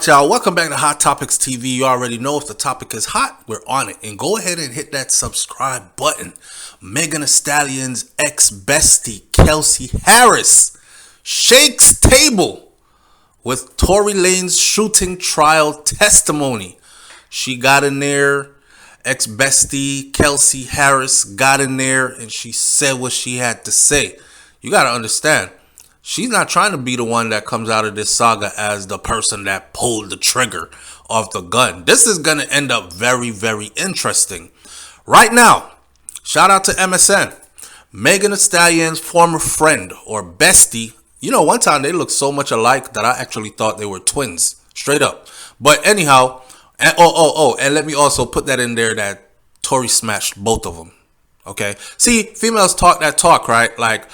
Y'all, welcome back to Hot Topics TV. You already know if the topic is hot, we're on it. And go ahead and hit that subscribe button. Megan Thee Stallion's ex-bestie, Kelsey Harris, shakes table with Tory Lanez shooting trial testimony. She got in there, ex-bestie Kelsey Harris got in there, and she said what she had to say. You got to understand, she's not trying to be the one that comes out of this saga as the person that pulled the trigger of the gun. This is going to end up very, very interesting. Right now, shout out to MSN. Megan Thee Stallion's former friend or bestie. You know, one time they looked so much alike that I actually thought they were twins. Straight up. But anyhow, and let me also put that in there that Tory smashed both of them. Okay? See, females talk that talk, right? Like,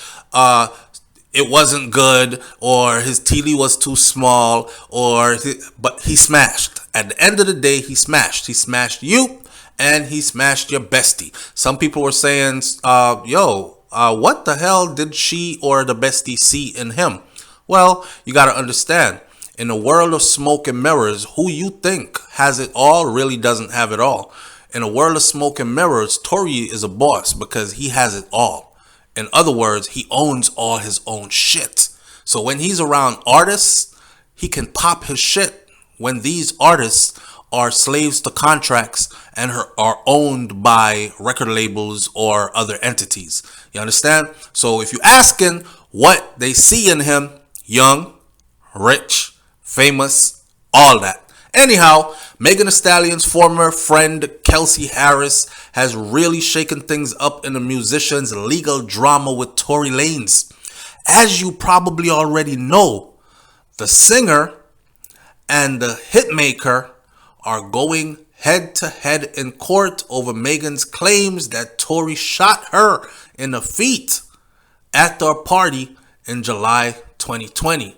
it wasn't good, or his TV was too small, but he smashed. At the end of the day, he smashed. He smashed you, and he smashed your bestie. Some people were saying, what the hell did she or the bestie see in him? Well, you got to understand, in the world of smoke and mirrors, who you think has it all really doesn't have it all. In a world of smoke and mirrors, Tory is a boss because he has it all. In other words, he owns all his own shit. So when he's around artists, he can pop his shit when these artists are slaves to contracts and are owned by record labels or other entities. You understand? So if you're asking what they see in him, young, rich, famous, all that. Anyhow, Megan Thee Stallion's former friend Kelsey Harris has really shaken things up in the musician's legal drama with Tory Lanez. As you probably already know, the singer and the hitmaker are going head to head in court over Megan's claims that Tory shot her in the feet at their party in July 2020.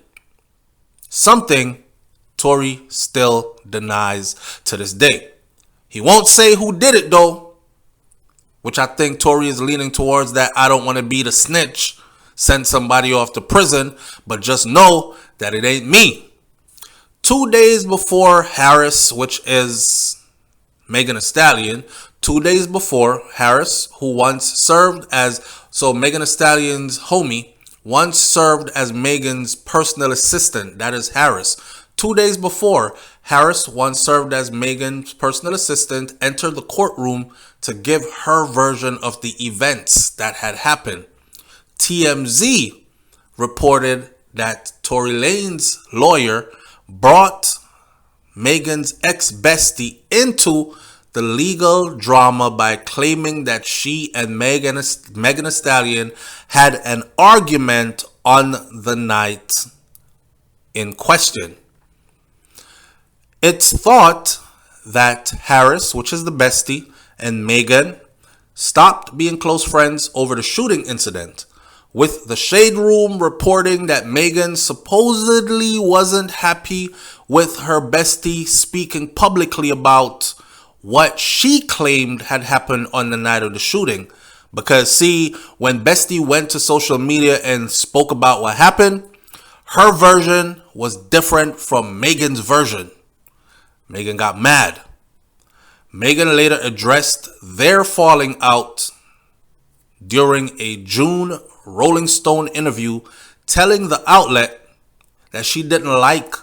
Something Tory still denies to this day. He won't say who did it though, which I think Tory is leaning towards that I don't want to be the snitch, send somebody off to prison, but just know that it ain't me. 2 days before Harris, which is Megan Thee Stallion, 2 days before Harris, who once served as, Megan Thee Stallion's homie, once served as Megan's personal assistant, that is Harris. 2 days before, Harris, once served as Megan's personal assistant, entered the courtroom to give her version of the events that had happened. TMZ reported that Tory Lanez's lawyer brought Megan's ex-bestie into the legal drama by claiming that she and Megan Thee Stallion had an argument on the night in question. It's thought that Harris, which is the bestie, and Megan stopped being close friends over the shooting incident, with the Shade Room reporting that Megan supposedly wasn't happy with her bestie speaking publicly about what she claimed had happened on the night of the shooting. Because see, when bestie went to social media and spoke about what happened, her version was different from Megan's version. Megan got mad. Megan later addressed their falling out during a June Rolling Stone interview, telling the outlet that she didn't like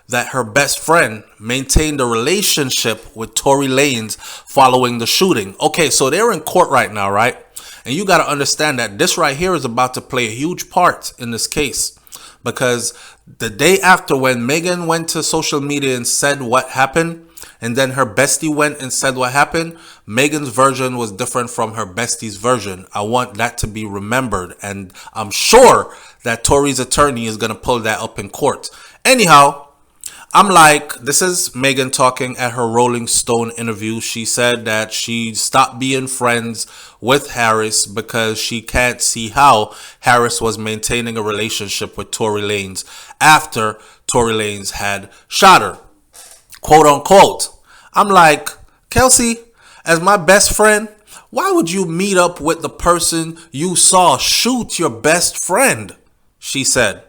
that her best friend maintained a relationship with Tory Lanez following the shooting. Okay, so they're in court right now, right? And you got to understand that this right here is about to play a huge part in this case. Because the day after, when Megan went to social media and said what happened, and then her bestie went and said what happened, Megan's version was different from her bestie's version. I want that to be remembered. And I'm sure that Tory's attorney is going to pull that up in court. Anyhow, I'm like, this is Megan talking at her Rolling Stone interview. She said that she stopped being friends with Harris because she can't see how Harris was maintaining a relationship with Tory Lanez after Tory Lanez had shot her, quote unquote. I'm like, Kelsey, as my best friend, why would you meet up with the person you saw shoot your best friend? She said,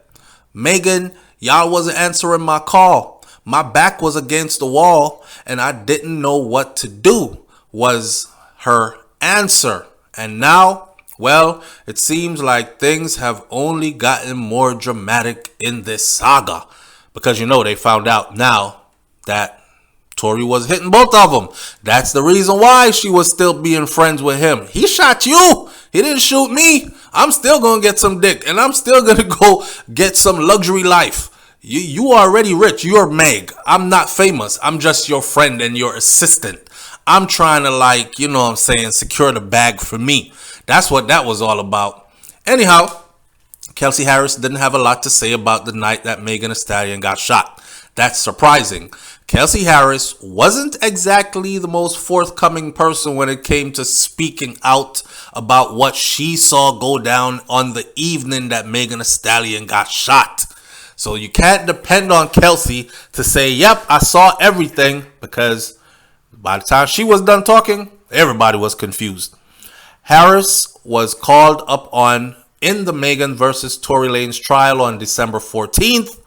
Megan, y'all wasn't answering my call. My back was against the wall and I didn't know what to do, was her answer. And now, well, it seems like things have only gotten more dramatic in this saga. Because they found out now that Tory was hitting both of them. That's the reason why she was still being friends with him. He shot you. He didn't shoot me. I'm still going to get some dick. And I'm still going to go get some luxury life. You are already rich. You're Meg. I'm not famous. I'm just your friend and your assistant. I'm trying to secure the bag for me. That's what that was all about. Anyhow, Kelsey Harris didn't have a lot to say about the night that Megan Thee Stallion got shot. That's surprising. Kelsey Harris wasn't exactly the most forthcoming person when it came to speaking out about what she saw go down on the evening that Megan Thee Stallion got shot. So you can't depend on Kelsey to say, yep, I saw everything, because by the time she was done talking, everybody was confused. Harris was called up on in the Megan versus Tory Lanez trial on December 14th,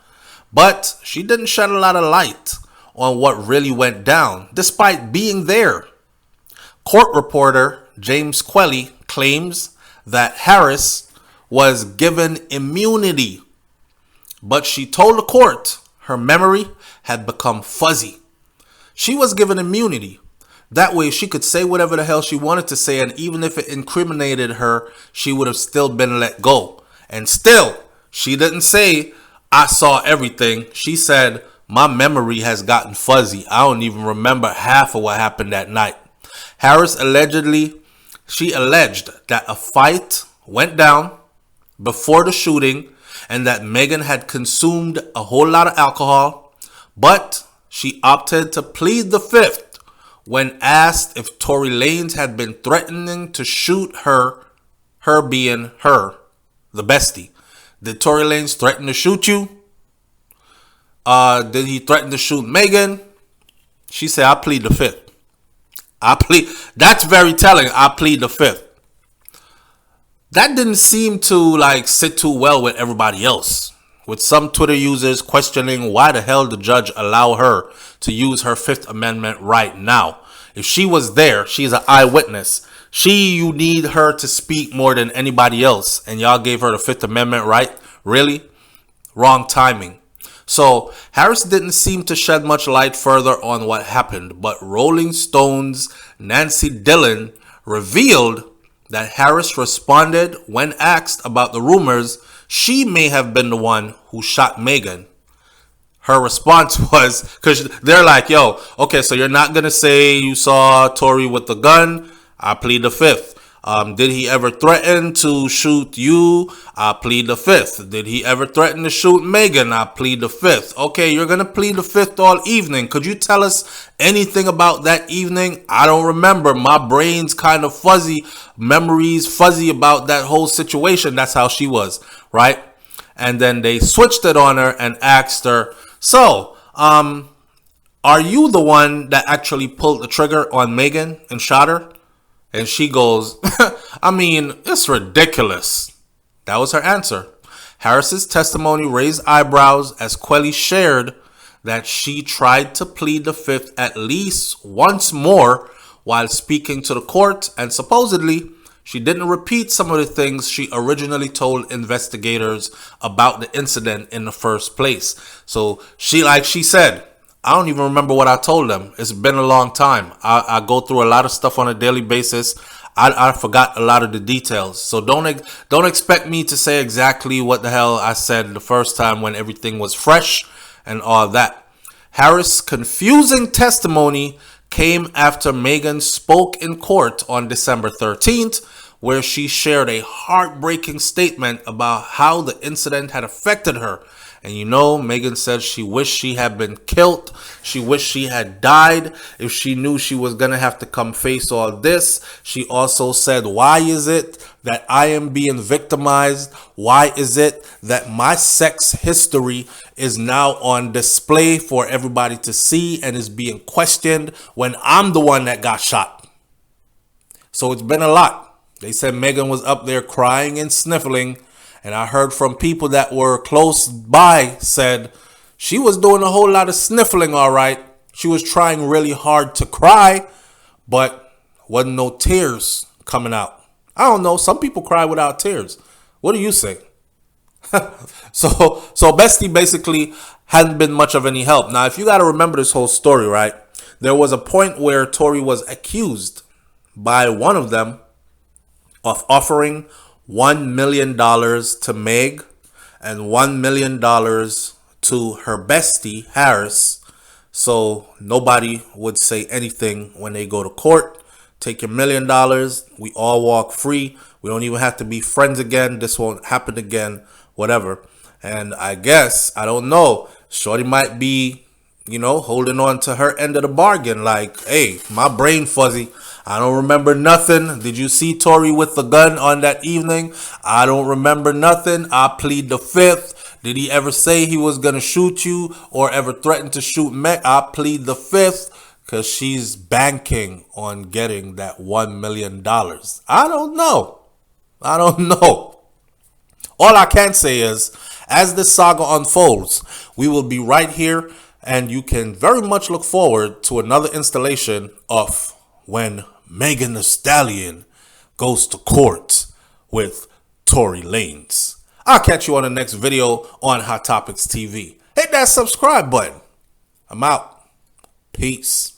but she didn't shed a lot of light on what really went down, despite being there. Court reporter James Quelly claims that Harris was given immunity, but she told the court her memory had become fuzzy. She was given immunity. That way she could say whatever the hell she wanted to say, and even if it incriminated her, she would have still been let go. And still, she didn't say, I saw everything. She said, my memory has gotten fuzzy. I don't even remember half of what happened that night. Harris alleged that a fight went down before the shooting and that Megan had consumed a whole lot of alcohol, but she opted to plead the fifth when asked if Tory Lanez had been threatening to shoot her being her, the bestie. Did Tory Lanez threaten to shoot you? Did he threaten to shoot Megan? She said, I plead the fifth. That's very telling. I plead the fifth. That didn't seem to sit too well with everybody else, with some Twitter users questioning why the hell the judge allow her to use her Fifth Amendment right now. If she was there, she's an eyewitness. You need her to speak more than anybody else, and y'all gave her the Fifth Amendment right? Really? Wrong timing. So Harris didn't seem to shed much light further on what happened, but Rolling Stone's Nancy Dillon revealed that Harris responded when asked about the rumors she may have been the one who shot Megan. Her response was, because they're like, yo, okay, so you're not going to say you saw Tory with the gun? I plead the fifth. Did he ever threaten to shoot you? I plead the fifth. Did he ever threaten to shoot Megan? I plead the fifth. Okay, you're going to plead the fifth all evening. Could you tell us anything about that evening? I don't remember. My brain's kind of fuzzy. Memories fuzzy about that whole situation. That's how she was, right? And then they switched it on her and asked her, so, are you the one that actually pulled the trigger on Megan and shot her? And she goes, I mean, it's ridiculous. That was her answer. Harris's testimony raised eyebrows as Quelly shared that she tried to plead the fifth at least once more while speaking to the court, and supposedly she didn't repeat some of the things she originally told investigators about the incident in the first place. So she said, I don't even remember what I told them. It's been a long time. I go through a lot of stuff on a daily basis. I forgot a lot of the details. So don't expect me to say exactly what the hell I said the first time when everything was fresh and all that. Harris' confusing testimony came after Megan spoke in court on December 13th, where she shared a heartbreaking statement about how the incident had affected her. And Megan said she wished she had been killed. She wished she had died if she knew she was going to have to come face all this. She also said, why is it that I am being victimized? Why is it that my sex history is now on display for everybody to see and is being questioned when I'm the one that got shot? So it's been a lot. They said Megan was up there crying and sniffling. And I heard from people that were close by said She was doing a whole lot of sniffling, all right. She was trying really hard to cry, but wasn't no tears coming out. I don't know. Some people cry without tears. What do you say? So Bestie basically hadn't been much of any help. Now, if you got to remember this whole story, right? There was a point where Tory was accused by one of them of offering $1 million to Meg and $1 million to her bestie, Harris, so nobody would say anything when they go to court. Take your $1 million. We all walk free. We don't even have to be friends again. This won't happen again, whatever. And I guess, I don't know, Shorty might be, holding on to her end of the bargain. Like, hey, my brain fuzzy. I don't remember nothing. Did you see Tory with the gun on that evening? I don't remember nothing. I plead the fifth. Did he ever say he was going to shoot you or ever threaten to shoot Meg? I plead the fifth, because she's banking on getting that $1 million. I don't know. All I can say is, as this saga unfolds, we will be right here, and you can very much look forward to another installation of when Megan Thee Stallion goes to court with Tory Lanez. I'll catch you on the next video on Hot Topics TV. Hit that subscribe button. I'm out. Peace.